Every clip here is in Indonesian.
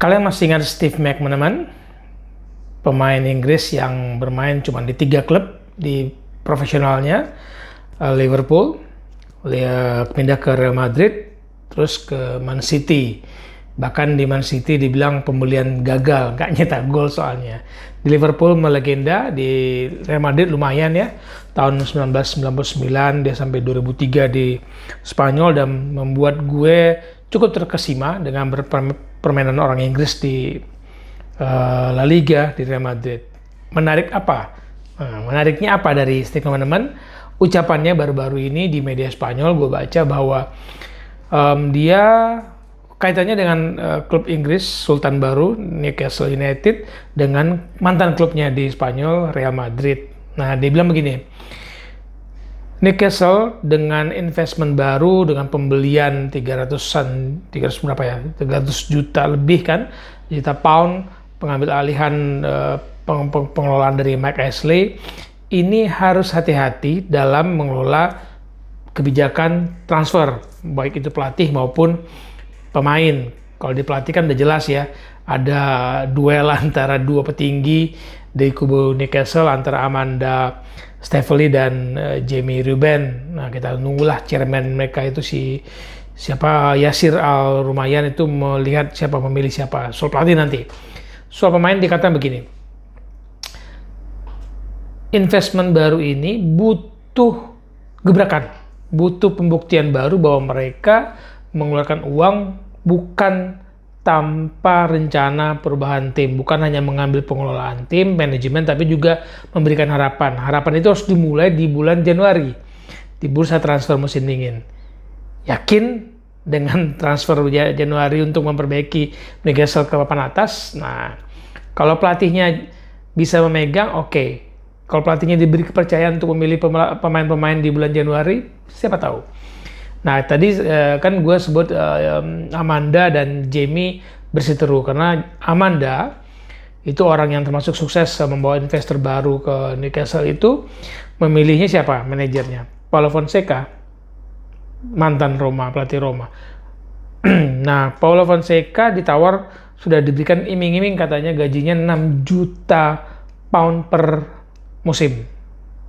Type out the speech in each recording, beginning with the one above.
Kalian masih ingat Steve McManaman, pemain Inggris yang bermain cuma di 3 klub di profesionalnya, Liverpool, dia pindah ke Real Madrid, terus ke Man City. Bahkan di Man City dibilang pembelian gagal, nggak nyetak gol soalnya. Di Liverpool melegenda, di Real Madrid lumayan ya. Tahun 1999 dia sampai 2003 di Spanyol dan membuat gue cukup terkesima dengan permainan orang Inggris di La Liga di Real Madrid. Menarik apa? Menariknya apa dari Steve McManaman? Ucapannya baru-baru ini di media Spanyol gue baca bahwa dia kaitannya dengan klub Inggris Sultan baru Newcastle United dengan mantan klubnya di Spanyol Real Madrid. Nah, dia bilang begini, Newcastle dengan investment baru, dengan pembelian 300 juta lebih kan, juta pound, pengambil alihan pengelolaan dari Mike Ashley, ini harus hati-hati dalam mengelola kebijakan transfer, baik itu pelatih maupun pemain. Kalau di pelatih kan udah jelas ya, ada duel antara dua petinggi di kubu Newcastle antara Amanda Staveley dan Jamie Ruben. Nah, kita nunggulah chairman mereka itu siapa Yasir Al Rumayyan itu melihat siapa memilih siapa. Soal pelatih nanti. Soal pemain dikatakan begini. Investment baru ini butuh gebrakan, butuh pembuktian baru bahwa mereka mengeluarkan uang bukan tanpa rencana perubahan tim, bukan hanya mengambil pengelolaan tim, manajemen, tapi juga memberikan harapan. Harapan itu harus dimulai di bulan Januari, di bursa transfer musim dingin. Yakin dengan transfer Januari untuk memperbaiki Newcastle ke papan atas? Nah, kalau pelatihnya bisa memegang, oke. Kalau pelatihnya diberi kepercayaan untuk memilih pemain-pemain di bulan Januari, siapa tahu. Nah, tadi kan gue sebut Amanda dan Jamie berseteru karena Amanda itu orang yang termasuk sukses membawa investor baru ke Newcastle itu memilihnya siapa? Manajernya Paulo Fonseca, mantan Roma, pelatih Roma. Nah, Paulo Fonseca ditawar, sudah diberikan iming-iming katanya gajinya 6 juta pound per musim.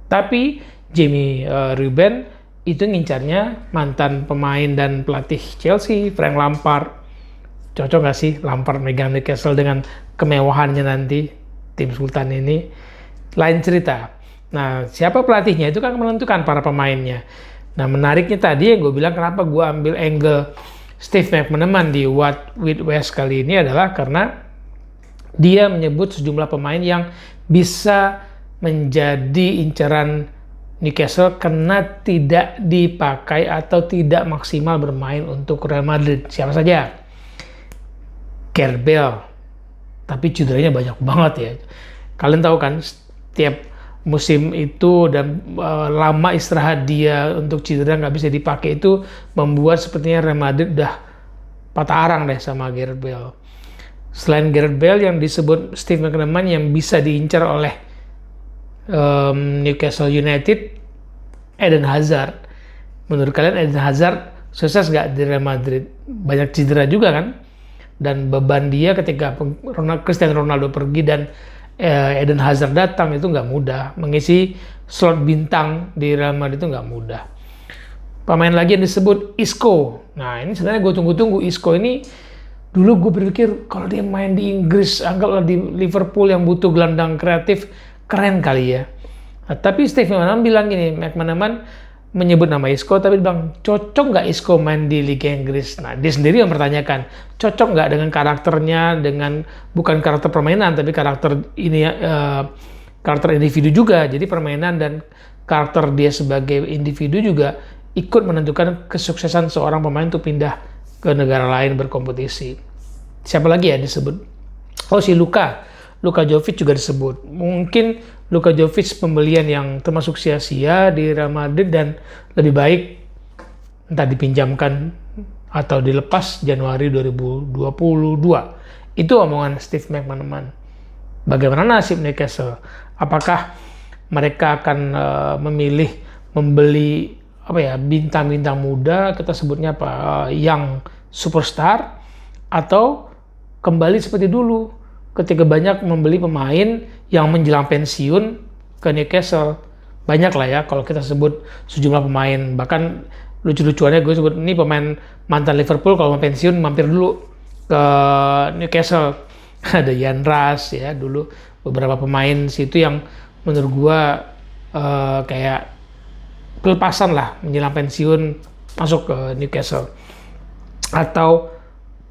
Tapi Jamie Ruben itu ngincarnya mantan pemain dan pelatih Chelsea, Frank Lampard. Cocok nggak sih Lampard megang Newcastle dengan kemewahannya nanti tim Sultan ini? Lain cerita. Nah, siapa pelatihnya itu kan menentukan para pemainnya. Nah, menariknya tadi yang gue bilang kenapa gue ambil angle Steve McManaman di What with West kali ini adalah karena dia menyebut sejumlah pemain yang bisa menjadi incaran Newcastle karena tidak dipakai atau tidak maksimal bermain untuk Real Madrid. Siapa saja? Gareth Bale. Tapi cederanya banyak banget ya. Kalian tahu kan setiap musim itu dan lama istirahat dia untuk cedera nggak bisa dipakai itu membuat sepertinya Real Madrid udah patah arang deh sama Gareth Bale. Selain Gareth Bale yang disebut Steve McManaman yang bisa diincar oleh Newcastle United, Eden Hazard. Menurut kalian Eden Hazard sukses nggak di Real Madrid? Banyak cedera juga kan? Dan beban dia ketika Cristiano Ronaldo pergi dan Eden Hazard datang itu nggak mudah. Mengisi slot bintang di Real Madrid itu nggak mudah. Pemain lagi yang disebut Isco. Nah, ini sebenarnya gue tunggu-tunggu. Isco ini dulu gue berpikir kalau dia main di Inggris, anggaplah di Liverpool yang butuh gelandang kreatif, keren kali ya. Nah, tapi Steve McManaman bilang gini, McManaman menyebut nama Isco, tapi bilang cocok nggak Isco main di Liga Inggris? Nah, dia sendiri mempertanyakan, cocok nggak dengan karakternya, dengan bukan karakter permainan, tapi karakter ini karakter individu juga. Jadi permainan dan karakter dia sebagai individu juga ikut menentukan kesuksesan seorang pemain untuk pindah ke negara lain berkompetisi. Siapa lagi ya disebut? Oh, si Luka Jovic juga disebut. Mungkin Luka Jovic pembelian yang termasuk sia-sia di Real Madrid dan lebih baik entah dipinjamkan atau dilepas Januari 2022. Itu omongan Steve McManaman. Bagaimana nasib Newcastle? Apakah mereka akan memilih membeli bintang-bintang muda, kita sebutnya young superstar, atau kembali seperti dulu ketika banyak membeli pemain yang menjelang pensiun ke Newcastle. Banyak lah ya kalau kita sebut sejumlah pemain, bahkan lucu-lucuannya gue sebut ini pemain mantan Liverpool kalau mau pensiun mampir dulu ke Newcastle. Ada Ian Rush ya dulu, beberapa pemain situ yang menurut gue kayak pelepasan lah menjelang pensiun masuk ke Newcastle. Atau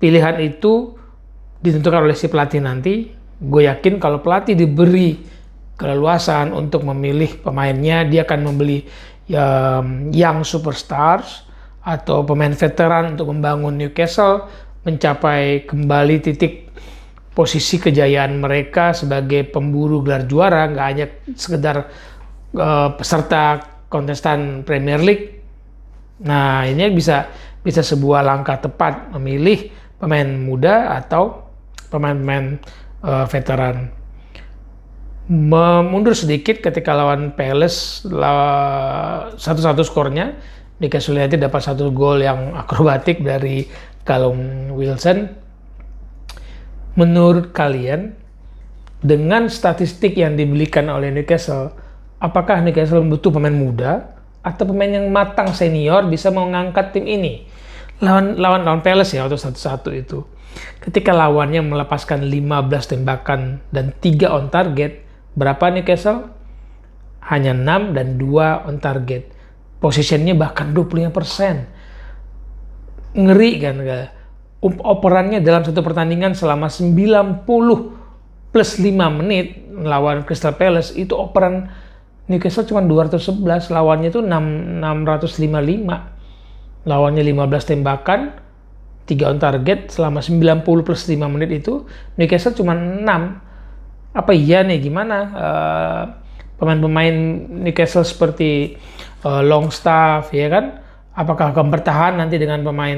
pilihan itu ditentukan oleh si pelatih nanti. Gue yakin kalau pelatih diberi keleluasan untuk memilih pemainnya, dia akan membeli young superstars atau pemain veteran untuk membangun Newcastle mencapai kembali titik posisi kejayaan mereka sebagai pemburu gelar juara, nggak hanya sekedar peserta kontestan Premier League. Nah, ini bisa sebuah langkah tepat memilih pemain muda atau pemain-pemain veteran. Mundur sedikit ketika lawan Palace 1-1 skornya, Newcastle United dapat 1 gol yang akrobatik dari Callum Wilson. Menurut kalian, dengan statistik yang diberikan oleh Newcastle, apakah Newcastle butuh pemain muda atau pemain yang matang senior bisa mengangkat tim ini? Lawan Palace ya waktu 1-1 itu. Ketika lawannya melepaskan 15 tembakan dan 3 on target, berapa Newcastle? Hanya 6 dan 2 on target. Positionnya bahkan 25%. Ngeri kan? Operannya dalam satu pertandingan selama 90 plus 5 menit lawan Crystal Palace, itu operan Newcastle cuma 211, lawannya itu 655. Lawannya 15 tembakan, 3 on target selama 90 plus 5 menit itu, Newcastle cuma 6. Apa iya nih gimana pemain-pemain Newcastle seperti Longstaff ya kan? Apakah akan bertahan nanti dengan pemain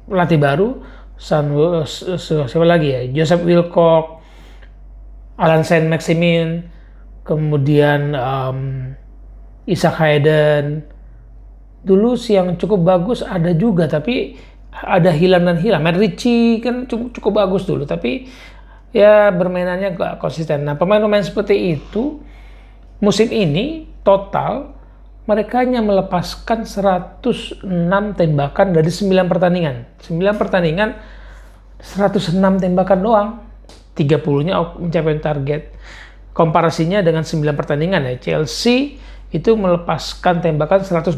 pelatih baru? Siapa lagi ya? Joseph Wilcock, Alan Saint-Maximin, kemudian Isaac Hayden. Dulu sih yang cukup bagus ada juga, tapi ada hilang dan hilang. Matt Ritchie kan cukup bagus dulu, tapi ya permainannya gak konsisten. Nah, pemain-pemain seperti itu musim ini total mereka hanya melepaskan 106 tembakan dari 9 pertandingan. 9 pertandingan 106 tembakan doang. 30-nya mencapai target. Komparasinya dengan 9 pertandingan ya, Chelsea itu melepaskan tembakan 126,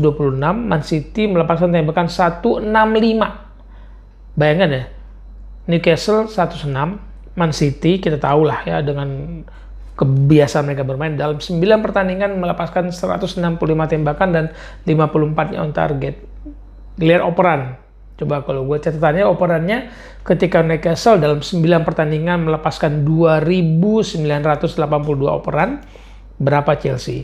Man City melepaskan tembakan 165. Bayangkan ya, Newcastle 106, Man City kita tahu lah ya dengan kebiasaan mereka bermain dalam 9 pertandingan melepaskan 165 tembakan dan 54-nya on target. Lihat operan. Coba kalau gue catatannya operannya ketika Newcastle dalam 9 pertandingan melepaskan 2.982 operan, berapa Chelsea?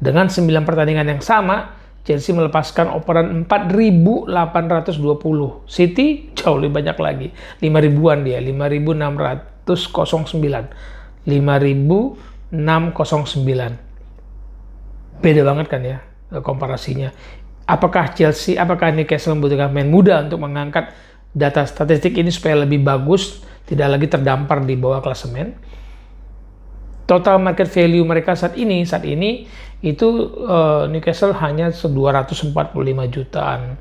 Dengan 9 pertandingan yang sama, Chelsea melepaskan operan 4.820. City jauh lebih banyak lagi, 5.000-an dia, 5.609. 5.609. Beda banget kan ya komparasinya. Apakah Newcastle membutuhkan pemain muda untuk mengangkat data statistik ini supaya lebih bagus, tidak lagi terdampar di bawah klasemen? Total market value mereka saat ini itu Newcastle hanya 245 jutaan.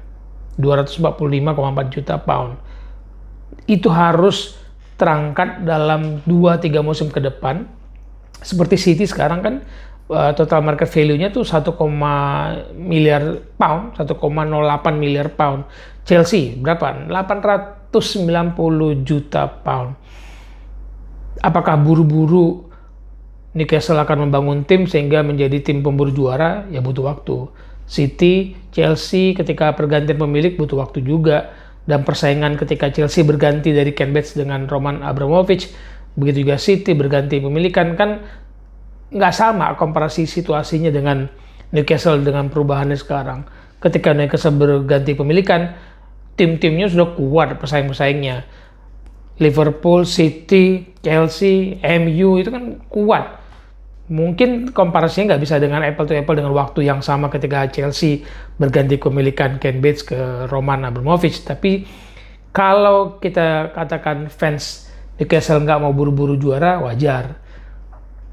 245,4 juta pound. Itu harus terangkat dalam 2-3 musim ke depan. Seperti City sekarang kan total market value-nya tuh 1, miliar pound, 1,08 miliar pound. Chelsea berapa? 890 juta pound. Apakah buru-buru Newcastle akan membangun tim sehingga menjadi tim pemburu juara? Ya butuh waktu. City, Chelsea ketika pergantian pemilik butuh waktu juga. Dan persaingan ketika Chelsea berganti dari Ken Bates dengan Roman Abramovich, begitu juga City berganti pemilikan, kan nggak sama komparasi situasinya dengan Newcastle dengan perubahannya sekarang. Ketika Newcastle berganti pemilikan, tim-timnya sudah kuat pesaing-pesaingnya. Liverpool, City, Chelsea, MU itu kan kuat. Mungkin komparasinya nggak bisa dengan apple to apple dengan waktu yang sama ketika Chelsea berganti kepemilikan Ken Bates ke Roman Abramovich, tapi Kalau kita katakan fans Newcastle nggak mau buru-buru juara, wajar.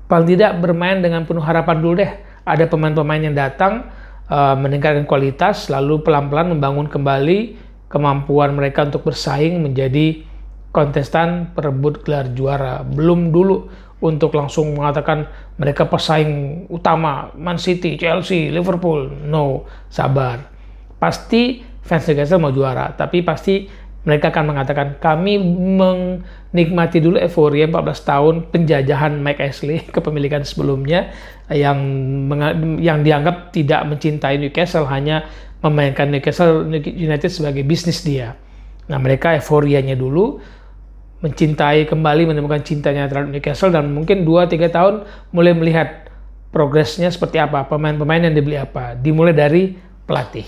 Paling tidak bermain dengan penuh harapan dulu deh. Ada pemain-pemain yang datang, meningkatkan kualitas, lalu pelan-pelan membangun kembali kemampuan mereka untuk bersaing menjadi kontestan perebut gelar juara. Belum dulu untuk langsung mengatakan mereka pesaing utama Man City, Chelsea, Liverpool. No, sabar. Pasti fans Newcastle mau juara, tapi pasti mereka akan mengatakan kami menikmati dulu euforia 14 tahun penjajahan Mike Ashley kepemilikan sebelumnya yang dianggap tidak mencintai Newcastle, hanya memainkan Newcastle United sebagai bisnis dia. Nah, mereka euforianya dulu, mencintai kembali, menemukan cintanya terhadap Newcastle, dan mungkin 2-3 tahun mulai melihat progresnya seperti apa, pemain-pemain yang dibeli apa, dimulai dari pelatih.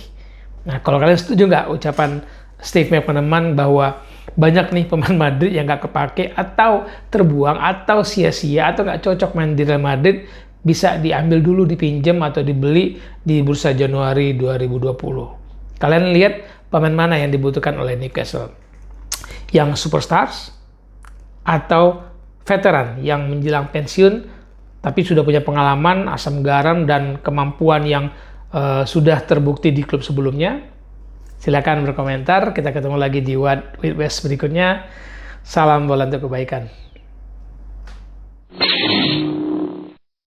Nah, kalau kalian setuju nggak ucapan Steve McManaman bahwa banyak nih pemain Madrid yang nggak kepake atau terbuang atau sia-sia atau nggak cocok main di Real Madrid, bisa diambil dulu, dipinjam atau dibeli di bursa Januari 2020. Kalian lihat pemain mana yang dibutuhkan oleh Newcastle? Yang superstars atau veteran yang menjelang pensiun tapi sudah punya pengalaman, asam garam, dan kemampuan yang sudah terbukti di klub sebelumnya? Silakan berkomentar. Kita ketemu lagi di What with West berikutnya. Salam bola untuk kebaikan.